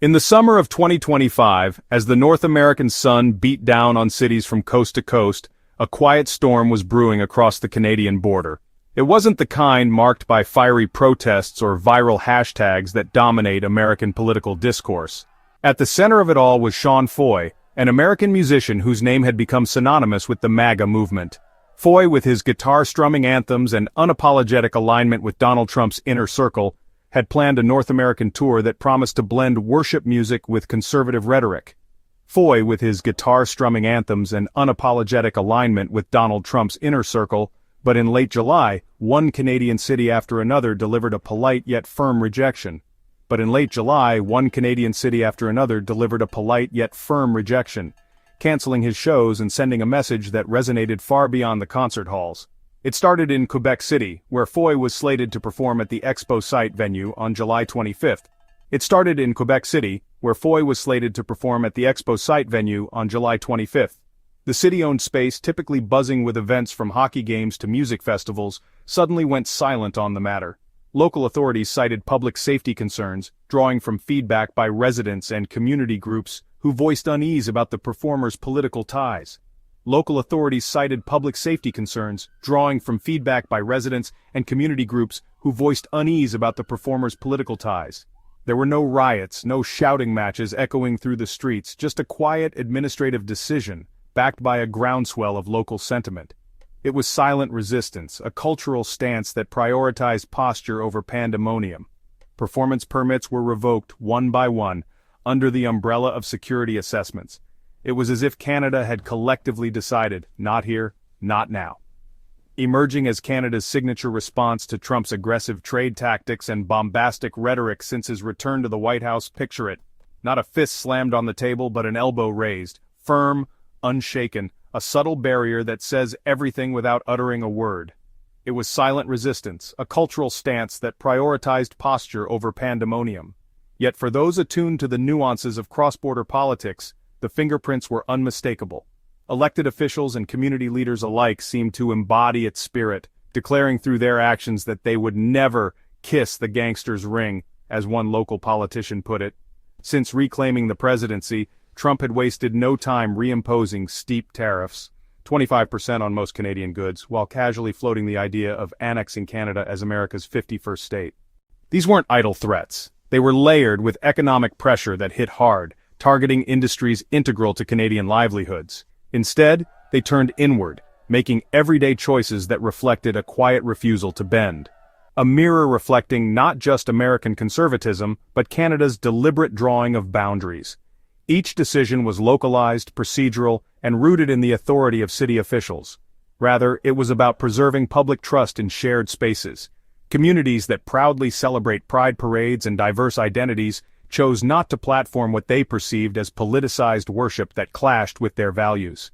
In the summer of 2025, as the North American sun beat down on cities from coast to coast, a quiet storm was brewing across the Canadian border. It wasn't the kind marked by fiery protests or viral hashtags that dominate American political discourse. At the center of it all was Sean Foy, an American musician whose name had become synonymous with the MAGA movement. Foy, with his guitar-strumming anthems and unapologetic alignment with Donald Trump's inner circle, had planned a North American tour that promised to blend worship music with conservative rhetoric. Foy, with his guitar-strumming anthems and unapologetic alignment with Donald Trump's inner circle, but in late July, one Canadian city after another delivered a polite yet firm rejection. Canceling his shows and sending a message that resonated far beyond the concert halls. It started in Quebec City, where Foy was slated to perform at the Expo site venue on July 25th. The city-owned space, typically buzzing with events from hockey games to music festivals, suddenly went silent on the matter. Local authorities cited public safety concerns, drawing from feedback by residents and community groups who voiced unease about the performers' political ties. There were no riots, no shouting matches echoing through the streets, just a quiet administrative decision, backed by a groundswell of local sentiment. It was silent resistance, a cultural stance that prioritized posture over pandemonium. Performance permits were revoked one by one, under the umbrella of security assessments. It was as if Canada had collectively decided, not here, not now. Emerging as Canada's signature response to Trump's aggressive trade tactics and bombastic rhetoric since his return to the White House, picture it. Not a fist slammed on the table but an elbow raised, firm, unshaken, a subtle barrier that says everything without uttering a word. It was silent resistance, a cultural stance that prioritized posture over pandemonium. Yet for those attuned to the nuances of cross-border politics, the fingerprints were unmistakable. Elected officials and community leaders alike seemed to embody its spirit, declaring through their actions that they would never kiss the gangster's ring, as one local politician put it. Since reclaiming the presidency, Trump had wasted no time reimposing steep tariffs, 25% on most Canadian goods, while casually floating the idea of annexing Canada as America's 51st state. These weren't idle threats. They were layered with economic pressure that hit hard, targeting industries integral to Canadian livelihoods. Instead, they turned inward, making everyday choices that reflected a quiet refusal to bend. A mirror reflecting not just American conservatism, but Canada's deliberate drawing of boundaries. Each decision was localized, procedural, and rooted in the authority of city officials. Rather, it was about preserving public trust in shared spaces. Communities that proudly celebrate pride parades and diverse identities chose not to platform what they perceived as politicized worship that clashed with their values.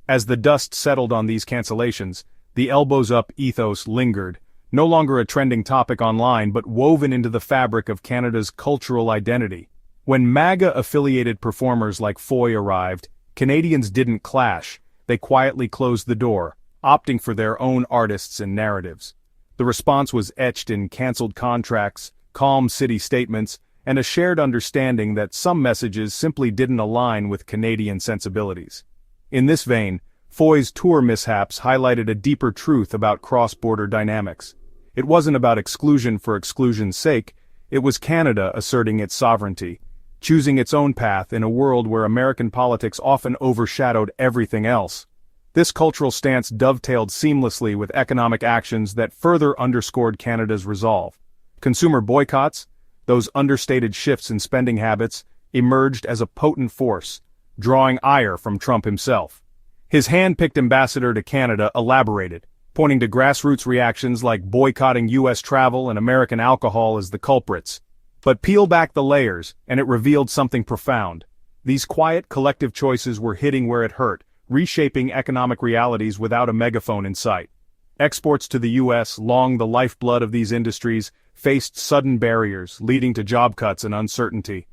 As the dust settled on these cancellations, the elbows-up ethos lingered, no longer a trending topic online but woven into the fabric of Canada's cultural identity. When MAGA-affiliated performers like Foy arrived, Canadians didn't clash, they quietly closed the door, opting for their own artists and narratives. The response was etched in cancelled contracts, calm city statements, and a shared understanding that some messages simply didn't align with Canadian sensibilities. In this vein, Foy's tour mishaps highlighted a deeper truth about cross-border dynamics. It wasn't about exclusion for exclusion's sake, it was Canada asserting its sovereignty, choosing its own path in a world where American politics often overshadowed everything else. This cultural stance dovetailed seamlessly with economic actions that further underscored Canada's resolve. Consumer boycotts, those understated shifts in spending habits, emerged as a potent force, drawing ire from Trump himself. His hand-picked ambassador to Canada elaborated, pointing to grassroots reactions like boycotting U.S. travel and American alcohol as the culprits. But peel back the layers, and it revealed something profound. These quiet, collective choices were hitting where it hurt, reshaping economic realities without a megaphone in sight. Exports to the U.S., long the lifeblood of these industries, faced sudden barriers, leading to job cuts and uncertainty.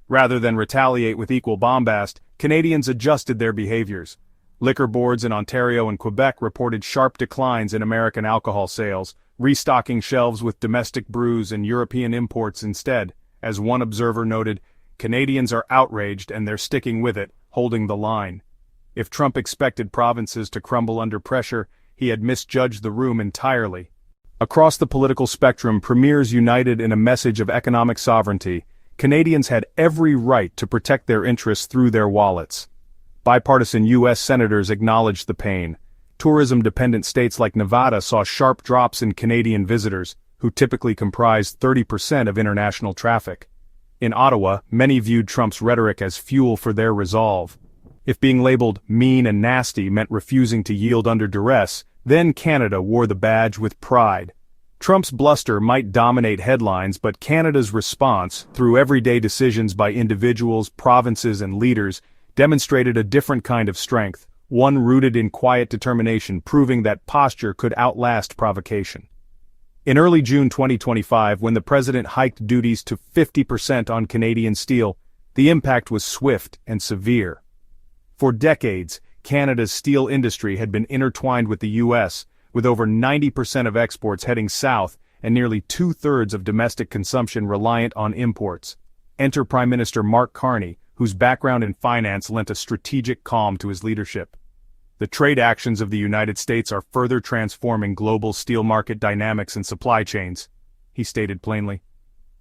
Rather than retaliate with equal bombast, Canadians adjusted their behaviors. Liquor boards in Ontario and Quebec reported sharp declines in American alcohol sales, restocking shelves with domestic brews and European imports instead. As one observer noted, Canadians are outraged and they're sticking with it, holding the line. If Trump expected provinces to crumble under pressure, he had misjudged the room entirely. Across the political spectrum, premiers united in a message of economic sovereignty. Canadians had every right to protect their interests through their wallets. Bipartisan U.S. senators acknowledged the pain. Tourism-dependent states like Nevada saw sharp drops in Canadian visitors, who typically comprise 30% of international traffic. In Ottawa, many viewed Trump's rhetoric as fuel for their resolve. If being labeled mean and nasty meant refusing to yield under duress, then Canada wore the badge with pride. Trump's bluster might dominate headlines, but Canada's response, through everyday decisions by individuals, provinces, and leaders, demonstrated a different kind of strength, one rooted in quiet determination, proving that posture could outlast provocation. In early June 2025, when the president hiked duties to 50% on Canadian steel, the impact was swift and severe. For decades, Canada's steel industry had been intertwined with the U.S., with over 90% of exports heading south and nearly two-thirds of domestic consumption reliant on imports. Enter Prime Minister Mark Carney, whose background in finance lent a strategic calm to his leadership. The trade actions of the United States are further transforming global steel market dynamics and supply chains, he stated plainly.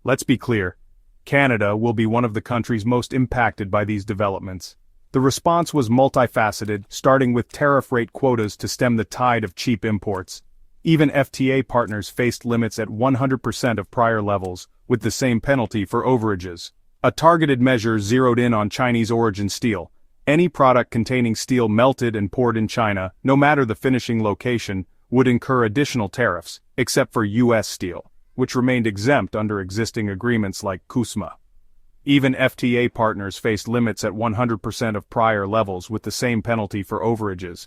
Let's be clear, Canada will be one of the countries most impacted by these developments. The response was multifaceted, starting with tariff rate quotas to stem the tide of cheap imports. Even FTA partners faced limits at 100% of prior levels, with the same penalty for overages. A targeted measure zeroed in on Chinese origin steel. Any product containing steel melted and poured in China, no matter the finishing location, would incur additional tariffs, except for U.S. steel, which remained exempt under existing agreements like CUSMA. Even FTA partners faced limits at 100% of prior levels with the same penalty for overages.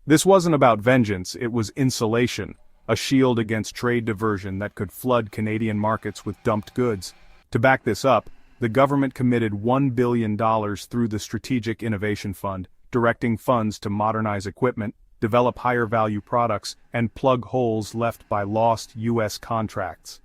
This wasn't about vengeance, it was insulation, a shield against trade diversion that could flood Canadian markets with dumped goods. To back this up, the government committed $1 billion through the Strategic Innovation Fund, directing funds to modernize equipment, develop higher-value products, and plug holes left by lost U.S. contracts.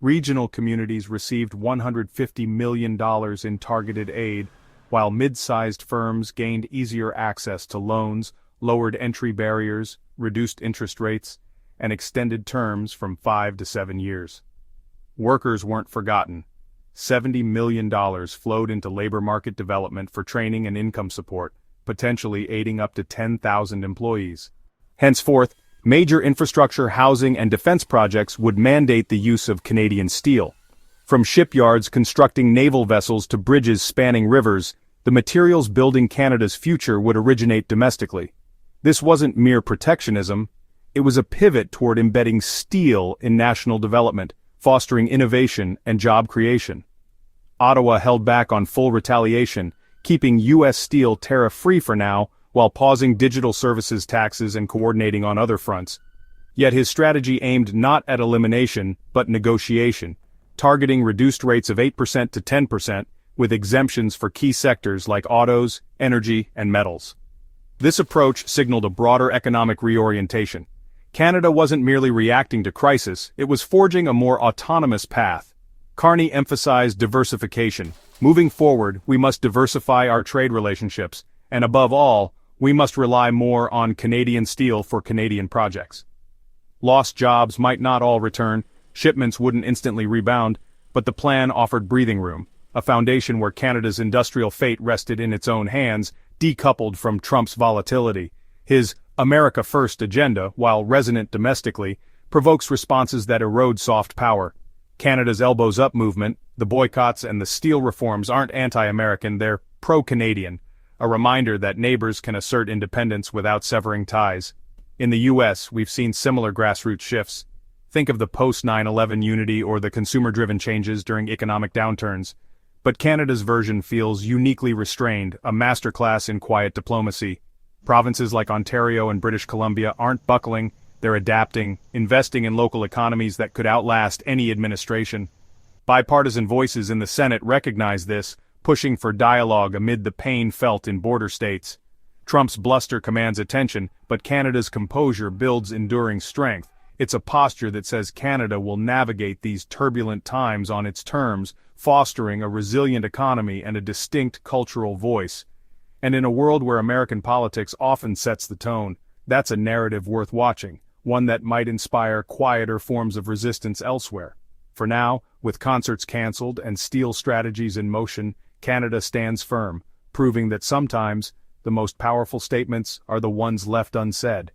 Regional communities received $150 million in targeted aid, while mid-sized firms gained easier access to loans, lowered entry barriers, reduced interest rates, and extended terms from 5 to 7 years. Workers weren't forgotten. $70 million flowed into labor market development for training and income support, potentially aiding up to 10,000 employees. Henceforth, major infrastructure, housing, and defense projects would mandate the use of Canadian steel. From shipyards constructing naval vessels to bridges spanning rivers, the materials building Canada's future would originate domestically. This wasn't mere protectionism, it was a pivot toward embedding steel in national development, fostering innovation and job creation. Ottawa held back on full retaliation, keeping U.S. steel tariff-free for now, while pausing digital services taxes and coordinating on other fronts. Yet his strategy aimed not at elimination, but negotiation, targeting reduced rates of 8% to 10%, with exemptions for key sectors like autos, energy, and metals. This approach signaled a broader economic reorientation. Canada wasn't merely reacting to crisis, it was forging a more autonomous path. Carney emphasized diversification. Moving forward, we must diversify our trade relationships, and above all, we must rely more on Canadian steel for Canadian projects. Lost jobs might not all return, shipments wouldn't instantly rebound, but the plan offered breathing room, a foundation where Canada's industrial fate rested in its own hands, decoupled from Trump's volatility. His America First agenda, while resonant domestically, provokes responses that erode soft power. Canada's elbows up movement, the boycotts and the steel reforms aren't anti-American, they're pro-Canadian, a reminder that neighbors can assert independence without severing ties. In the U.S., we've seen similar grassroots shifts. Think of the post-9/11 unity or the consumer-driven changes during economic downturns. But Canada's version feels uniquely restrained, a masterclass in quiet diplomacy. Provinces like Ontario and British Columbia aren't buckling, they're adapting, investing in local economies that could outlast any administration. Bipartisan voices in the Senate recognize this, pushing for dialogue amid the pain felt in border states. Trump's bluster commands attention, but Canada's composure builds enduring strength. It's a posture that says Canada will navigate these turbulent times on its terms, fostering a resilient economy and a distinct cultural voice. And in a world where American politics often sets the tone, that's a narrative worth watching, one that might inspire quieter forms of resistance elsewhere. For now, with concerts cancelled and steel strategies in motion, Canada stands firm, proving that sometimes, the most powerful statements are the ones left unsaid.